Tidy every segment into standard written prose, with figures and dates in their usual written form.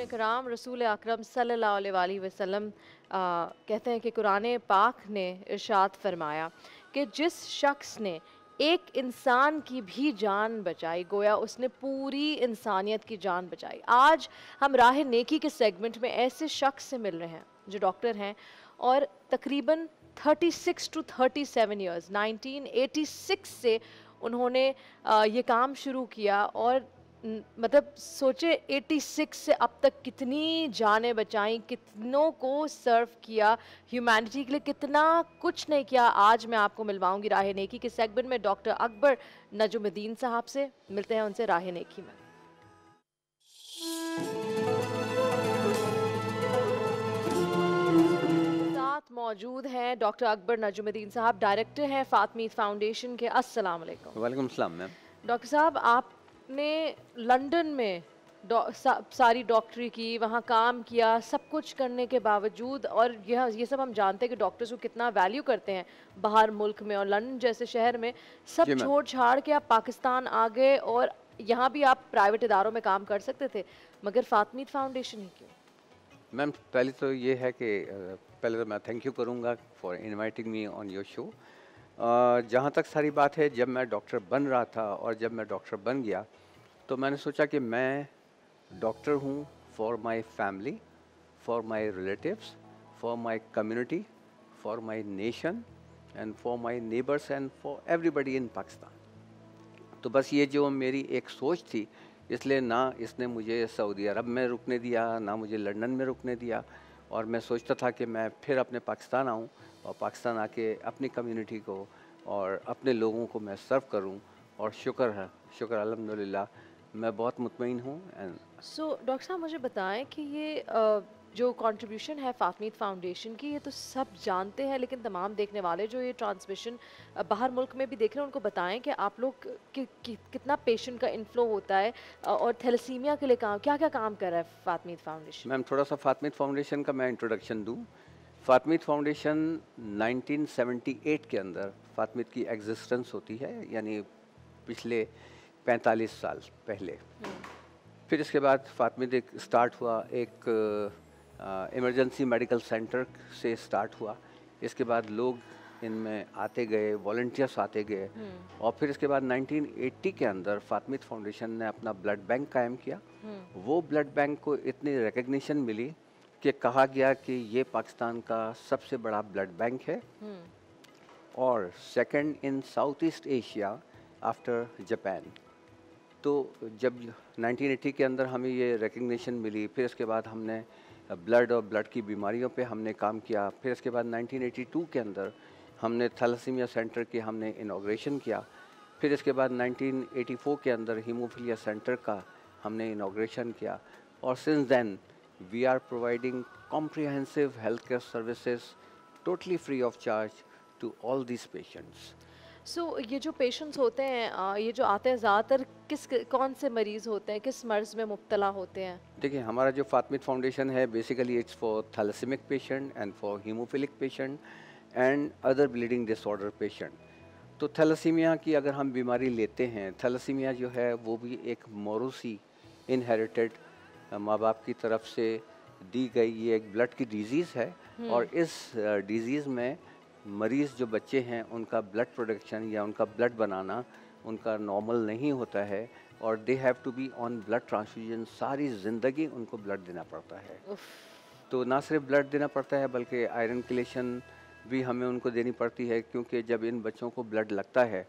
कराम रसूल अकरम सल्लल्लाहु अलैहि वसल्लम कहते हैं कि कुरान पाक ने इरशाद फरमाया कि जिस शख्स ने एक इंसान की भी जान बचाई गोया उसने पूरी इंसानियत की जान बचाई। आज हम राह नेकी के सेगमेंट में ऐसे शख्स से मिल रहे हैं जो डॉक्टर हैं और तकरीबन 36 टू 37 इयर्स 1986 से उन्होंने ये काम शुरू किया और मतलब सोचे 86 से अब तक कितनी जानें बचाई, कितनों को सर्व किया, ह्यूमैनिटी के लिए कितना कुछ नहीं किया। आज मैं आपको मिलवाऊंगी राह नेकी के सेगमेंट में डॉक्टर अकबर नजुमुद्दीन साहब से। मिलते हैं उनसे राह नेकी में। साथ मौजूद हैं डॉक्टर अकबर नजुमुद्दीन साहब, डायरेक्टर हैं फातमीद फाउंडेशन के। अस्सलाम वालेकुम। वालेकुम सलाम मैम। डॉक्टर साहब, आपने लंदन में सारी डॉक्टरी की, वहाँ काम किया, सब कुछ करने के बावजूद, और ये सब हम जानते हैं कि डॉक्टर्स को कितना वैल्यू करते हैं बाहर मुल्क में, और लंदन जैसे शहर में सब छोड़ छाड़ के आप पाकिस्तान आ गए और यहाँ भी आप प्राइवेट इदारों में काम कर सकते थे, मगर फातमीद फाउंडेशन ही क्यों? मैम पहले तो ये है कि पहले तो मैं थैंक यू करूँगा for inviting me on your show. जहाँ तक सारी बात है, जब मैं डॉक्टर बन रहा था और जब मैं डॉक्टर बन गया तो मैंने सोचा कि मैं डॉक्टर हूँ for my family, for my relatives, for my community, for my nation and for my neighbours and for everybody in Pakistan. तो बस ये जो मेरी एक सोच थी, इसलिए ना इसने मुझे सऊदी अरब में रुकने दिया, ना मुझे लंदन में रुकने दिया, और मैं सोचता था कि मैं फिर अपने पाकिस्तान आऊँ और पाकिस्तान आके अपनी कम्युनिटी को और अपने लोगों को मैं सर्व करूँ। और शुक्र अल्हम्दुलिल्लाह मैं बहुत मुतमईन हूँ। सो डॉक्टर साहब, मुझे बताएं कि ये जो कंट्रीब्यूशन है फातमीद फाउंडेशन की, ये तो सब जानते हैं, लेकिन तमाम देखने वाले जो ये ट्रांसमिशन बाहर मुल्क में भी देख रहे हैं, उनको बताएं कि आप लोग कितना पेशेंट का इनफ्लो होता है और थैलेसीमिया के लिए क्या क्या काम कर रहा है फातमीद फाउंडेशन। मैम थोड़ा सा फातमीद फाउंडेशन का मैं इंट्रोडक्शन दूँ। फातमीद फाउंडेशन 1978 के अंदर फातमीद की एग्जिस्टेंस होती है, यानी पिछले 45 साल पहले। फिर इसके बाद फातमीद एक स्टार्ट हुआ, एक इमरजेंसी मेडिकल सेंटर से स्टार्ट हुआ। इसके बाद लोग इनमें आते गए, वॉलंटियर्स आते गए, और फिर इसके बाद 1980 के अंदर फातमीद फाउंडेशन ने अपना ब्लड बैंक कायम किया। वो ब्लड बैंक को इतनी रिकग्निशन मिली कि कहा गया कि ये पाकिस्तान का सबसे बड़ा ब्लड बैंक है और second in south east Asia after Japan. तो जब 1980 के अंदर हमें ये रिकग्निशन मिली, फिर इसके बाद हमने ब्लड और ब्लड की बीमारियों पे हमने काम किया। फिर इसके बाद 1982 के अंदर हमने थैलेसीमिया सेंटर की हमने इनॉग्रेशन किया। फिर इसके बाद 1984 के अंदर हीमोफीलिया सेंटर का हमने इनॉग्रेशन किया। और since then we are providing comprehensive health care services totally free of charge to all this patients. So ये जो पेशेंट्स होते हैं, ये जो आते हैं, ज़्यादातर कौन से मरीज़ होते हैं, किस मर्ज़ में मुब्तला होते हैं? देखिए, हमारा जो फातमीद फाउंडेशन है basically it's for thalassemic patient and for haemophilic patient and other bleeding disorder patient. तो थैलेसीमिया की अगर हम बीमारी लेते हैं, थैलेसीमिया जो है वो भी एक मौरूसी इनहेरिटेड माँ बाप की तरफ से दी गई ये एक ब्लड की डिजीज़ है। और इस डिज़ीज़ में मरीज़ जो बच्चे हैं उनका ब्लड प्रोडक्शन या उनका ब्लड बनाना उनका नॉर्मल नहीं होता है, और they have to be on blood transfusion. सारी ज़िंदगी उनको ब्लड देना पड़ता है। तो ना सिर्फ ब्लड देना पड़ता है बल्कि आयरन किलेशन भी हमें उनको देनी पड़ती है, क्योंकि जब इन बच्चों को ब्लड लगता है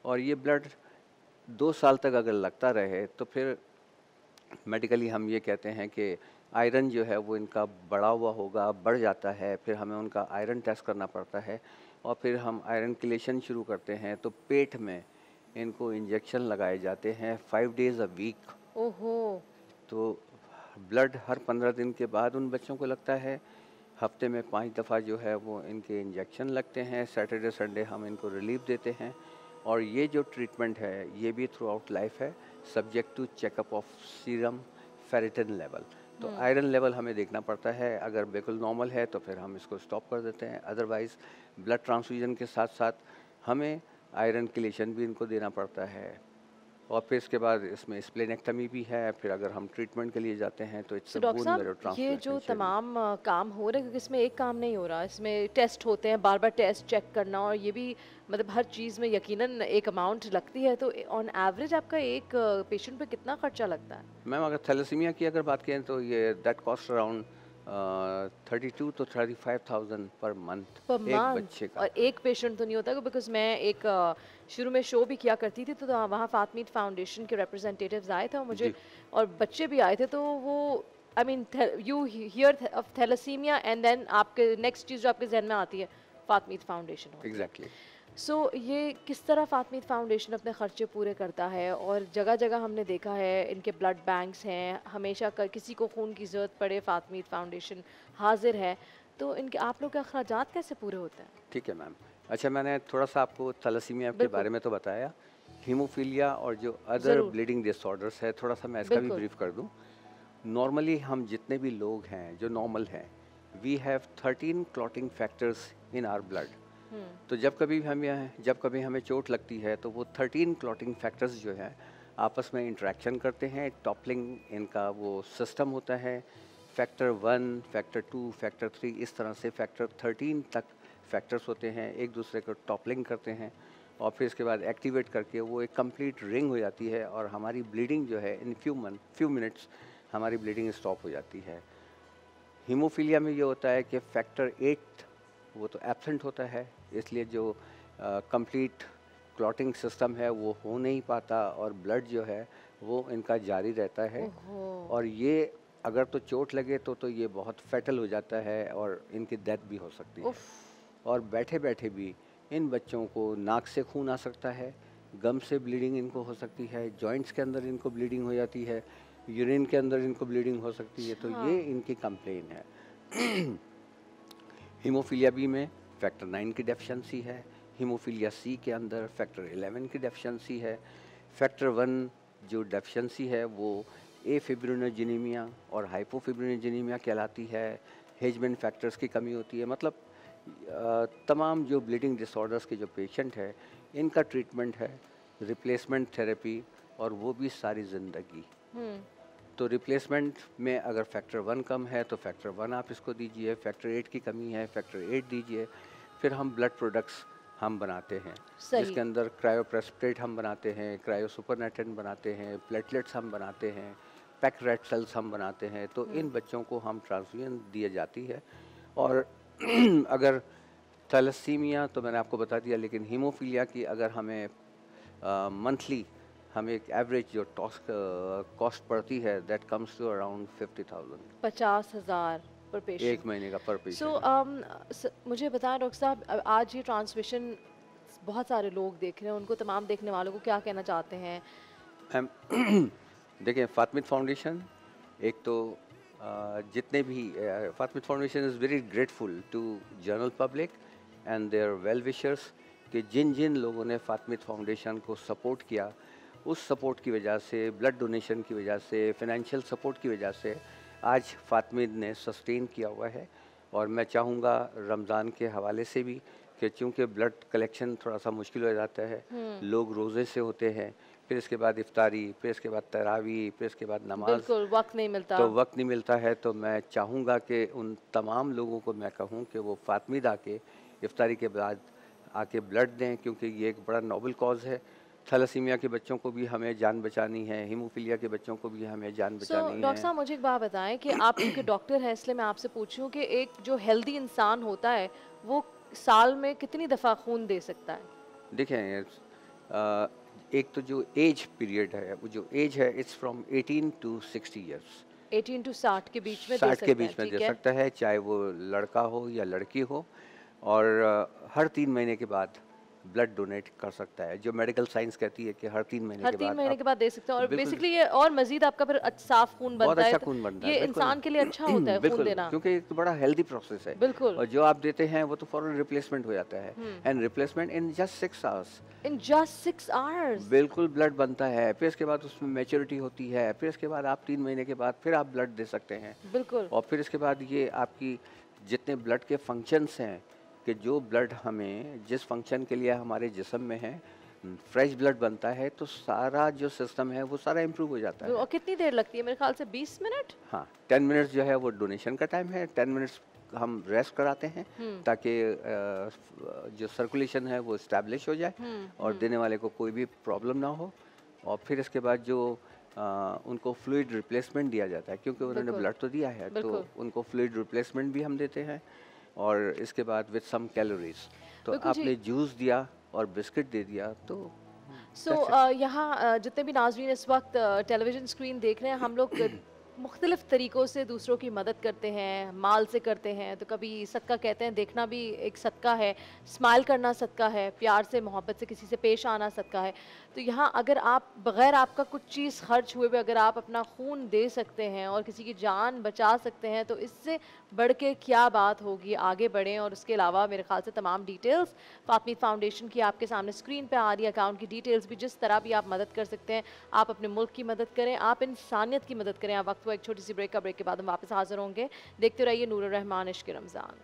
और ये ब्लड 2 साल तक अगर लगता रहे तो फिर मेडिकली हम ये कहते हैं कि आयरन जो है वो इनका बढ़ा हुआ होगा, बढ़ जाता है। फिर हमें उनका आयरन टेस्ट करना पड़ता है और फिर हम आयरन किलेशन शुरू करते हैं। तो पेट में इनको इंजेक्शन लगाए जाते हैं 5 डेज़ अ वीक। ओहो। तो ब्लड हर 15 दिन के बाद उन बच्चों को लगता है। हफ्ते में 5 दफ़ा जो है वो इनके इंजेक्शन लगते हैं। सैटरडे संडे हम इनको रिलीफ देते हैं। और ये जो ट्रीटमेंट है ये भी थ्रू आउट लाइफ है, subject to checkup of serum ferritin level. तो आयरन लेवल हमें देखना पड़ता है, अगर बिल्कुल नॉर्मल है तो फिर हम इसको स्टॉप कर देते हैं। अदरवाइज़ ब्लड ट्रांसफ्यूजन के साथ साथ हमें आयरन किलेशन भी इनको देना पड़ता है, और फिर इसके बाद इसमें स्प्लेनेक्टमी भी है। फिर अगर हम ट्रीटमेंट के लिए जाते हैं तो इट्स तो अ डॉक्टर बोन मैरो साहब ये जो ट्रांसप्लांटेशन शेड्यूल। तमाम काम हो रहे हैं, क्योंकि इसमें एक काम नहीं हो रहा, इसमें टेस्ट होते हैं, बार बार टेस्ट चेक करना, और ये भी मतलब हर चीज़ में यकीनन एक अमाउंट लगती है। तो ऑन एवरेज आपका एक पेशेंट पे कितना खर्चा लगता है? मैम अगर थैलेसीमिया की अगर बात करें तो ये that cost around 32 to 35,000 per month पर एक मंथ? बच्चे का। और एक पेशेंट तो नहीं होता, बिकॉज मैं एक शुरू में शो भी किया करती थी, तो वहाँ फातमीद फाउंडेशन के रिप्रेजेंटेटिव्स आए थे और मुझे जी और बच्चे भी आए थे, तो वो I mean you hear of thalassemia and then आपके नेक्स्ट चीज़ जो आपके जहन में आती है फातमीद फाउंडेशन होती है। एग्जैक्टली। सो ये किस तरह फातमीद फाउंडेशन अपने खर्चे पूरे करता है? और जगह जगह हमने देखा है इनके ब्लड बैंक्स हैं, हमेशा किसी को खून की ज़रूरत पड़े फातमीद फाउंडेशन हाजिर है। तो इनके आप लोग के अखराजात कैसे पूरे होते हैं? ठीक है मैम। अच्छा, मैंने थोड़ा सा आपको थैलेसीमिया के बिल्कुल। बारे में तो बताया, हीमोफीलिया और जो अदर ज़रूर। ब्लीडिंग डिसऑर्डर्स है थोड़ा सा मैं इसका भी बिल्कुल। ब्रीफ कर दूं। नॉर्मली हम जितने भी लोग हैं जो नॉर्मल हैं, we have 13 clotting factors in our blood. तो जब कभी हमें चोट लगती है तो वो 13 क्लॉटिंग फैक्टर्स जो हैं आपस में इंटरेक्शन करते हैं। टॉपलिंग इनका वो सिस्टम होता है। फैक्टर 1, फैक्टर 2, फैक्टर 3, इस तरह से फैक्टर 13 तक फैक्टर्स होते हैं, एक दूसरे को टॉपलिंग करते हैं, और फिर इसके बाद एक्टिवेट करके वो एक कंप्लीट रिंग हो जाती है, और हमारी ब्लीडिंग जो है इन फ्यू मिनट्स हमारी ब्लीडिंग स्टॉप हो जाती है। हीमोफीलिया में ये होता है कि फैक्टर 8 वो तो एब्सेंट होता है, इसलिए जो कंप्लीट क्लॉटिंग सिस्टम है वो हो नहीं पाता, और ब्लड जो है वो इनका जारी रहता है। ओहो। और ये अगर तो चोट लगे तो ये बहुत फैटल हो जाता है और इनकी डेथ भी हो सकती है। उफ। और बैठे बैठे भी इन बच्चों को नाक से खून आ सकता है, गम से ब्लीडिंग इनको हो सकती है, जॉइंट्स के अंदर इनको ब्लीडिंग हो जाती है, यूरिन के अंदर इनको ब्लीडिंग हो सकती है। तो हाँ। ये इनकी कंप्लेन है। हीमोफीलिया बी में फैक्टर 9 की डेफिशिएंसी है। हीमोफीलिया सी के अंदर फैक्टर 11 की डेफिशिएंसी है। फैक्टर 1 जो डेफिशिएंसी है वो एफिब्रिनोजेनीमिया और हाइपोफिब्रिनोजेनीमिया कहलाती है। हेजमैन फैक्टर्स की कमी होती है। मतलब तमाम जो ब्लीडिंग डिसऑर्डर्स के जो पेशेंट है इनका ट्रीटमेंट है रिप्लेसमेंट थेरेपी, और वो भी सारी ज़िंदगी। हम्म। तो रिप्लेसमेंट में अगर फैक्टर 1 कम है तो फैक्टर 1 आप इसको दीजिए, फैक्टर 8 की कमी है फैक्टर 8 दीजिए। फिर हम ब्लड प्रोडक्ट्स हम बनाते हैं, सही। जिसके अंदर क्रायोप्रेसिपिटेट हम बनाते हैं, क्रायो सुपरनेटेंट बनाते हैं, प्लेटलेट्स हम बनाते हैं, पैक रेड सेल्स हम बनाते हैं। तो इन बच्चों को हम ट्रांसफ्यूजन दिए जाती है। और अगर थैलेसीमिया तो मैंने आपको बता दिया, लेकिन हीमोफीलिया की अगर हमें मंथली हमें एक एवरेज जो कॉस्ट पड़ती है दैट कम्स टू अराउंड 50,000 50,000 पर पेशेंट? एक महीने का पर सो पेशेंट। मुझे बताएं डॉक्टर साहब, आज ये ट्रांसमिशन बहुत सारे लोग देख रहे हैं, उनको तमाम देखने वालों को क्या कहना चाहते हैं? देखिए, फातमिद फाउंडेशन एक तो जितने भी Fatmid foundation is very grateful to general public and their well wishers कि जिन जिन लोगों ने फातमिद फाउंडेशन को सपोर्ट किया, उस सपोर्ट की वजह से, ब्लड डोनेशन की वजह से, फिनेंशियल सपोर्ट की वजह से आज फातमिद ने सस्टेन किया हुआ है। और मैं चाहूँगा रमज़ान के हवाले से भी कि चूँकि ब्लड कलेक्शन थोड़ा सा मुश्किल हो जाता है, लोग रोज़े से होते हैं, फिर इसके बाद इफ्तारी, फिर इसके बाद तरावी, फिर इसके बाद नमाज, बिल्कुल वक्त नहीं मिलता। तो वक्त नहीं मिलता है। तो मैं चाहूँगा कि उन तमाम लोगों को मैं कहूँ कि वो फातमिद आके इफ्तारी के बाद आके ब्लड दें, क्योंकि ये एक बड़ा नोबल कॉज है। थैलेसीमिया के बच्चों को भी हमें जान बचानी है, हीमोफीलिया के बच्चों को भी हमें जान बचानी डॉक्टर है। साहब मुझे एक बात बताएं कि आप क्योंकि डॉक्टर हैं, इसलिए मैं आपसे पूछूं कि एक जो हेल्दी इंसान होता है वो साल में कितनी दफ़ा खून दे सकता है? देखें, एक तो जो एज पीरियड है, वो जो एज है it's from 18 to 60 years. 18 to 60 के बीच में दे 60 के सकता है, बीच में ठीक दे है? सकता है, चाहे वो लड़का हो या लड़की हो। और हर 3 महीने के बाद ब्लड डोनेट कर सकता है। जो मेडिकल साइंस कहती है कि हर 3 महीने हर के 3 बाद महीने आप के बाद दे सकते हैं, और बिल्कुल बेसिकली ये और मजीद आपका फिर साफ खून बहुत बनता है, अच्छा तो खून बनता ये है। बिल्कुल इंसान के लिए अच्छा होता है खून बिल्कुल, देना। क्योंकि एक तो बड़ा हेल्दी प्रोसेस है। बिल्कुल। और जो आप देते हैं वो तो फौरन रिप्लेसमेंट हो जाता है, and replacement in just 6 hours. In just 6 hours? बिल्कुल ब्लड बनता है, फिर इसके बाद उसमें मैच्योरिटी होती है, फिर इसके बाद आप 3 महीने के बाद फिर आप ब्लड दे सकते हैं। बिल्कुल। और फिर इसके बाद ये आपकी जितने ब्लड के फंक्शंस हैं कि जो ब्लड हमें जिस फंक्शन के लिए हमारे जिस्म में है, फ्रेश ब्लड बनता है तो सारा जो सिस्टम है वो सारा इम्प्रूव हो जाता है। और कितनी देर लगती है? मेरे ख्याल से 20 मिनट। हाँ, 10 मिनट्स जो है वो डोनेशन का टाइम है, 10 मिनट्स हम रेस्ट कराते हैं ताकि जो सर्कुलेशन है वो इस्टेब्लिश हो जाए और देने वाले को कोई भी प्रॉब्लम ना हो। और फिर इसके बाद जो उनको फ्लूइड रिप्लेसमेंट दिया जाता है, क्योंकि उन्होंने ब्लड तो दिया है तो उनको फ्लूइड रिप्लेसमेंट भी हम देते हैं। और इसके बाद विद सम कैलोरीज, तो आपने जूस दिया और बिस्किट दे दिया तो यहाँ जितने भी नाज़रीन इस वक्त टेलीविज़न स्क्रीन देख रहे हैं, हम लोग मुख्तलिफ़ तरीक़ों से दूसरों की मदद करते हैं, माल से करते हैं, तो कभी सदका कहते हैं, देखना भी एक सदका है, स्माइल करना सदका है, प्यार से मोहब्बत से किसी से पेश आना सदका है। तो यहाँ अगर आप बग़ैर आपका कुछ चीज़ खर्च हुए भी अगर आप अपना खून दे सकते हैं और किसी की जान बचा सकते हैं, तो इससे बढ़ के क्या बात होगी। आगे बढ़ें। और उसके अलावा मेरे ख्याल से तमाम डिटेल्स फातमीत फाउंडेशन की आपके सामने स्क्रीन पे आ रही है, अकाउंट की डिटेल्स भी, जिस तरह भी आप मदद कर सकते हैं, आप अपने मुल्क की मदद करें, आप इंसानियत की मदद करें। आप वक्त हुआ एक छोटी सी ब्रेक का, ब्रेक के बाद हम वापस हाजिर होंगे। देखते रहिए नूर रहमान इश्क रमज़ान।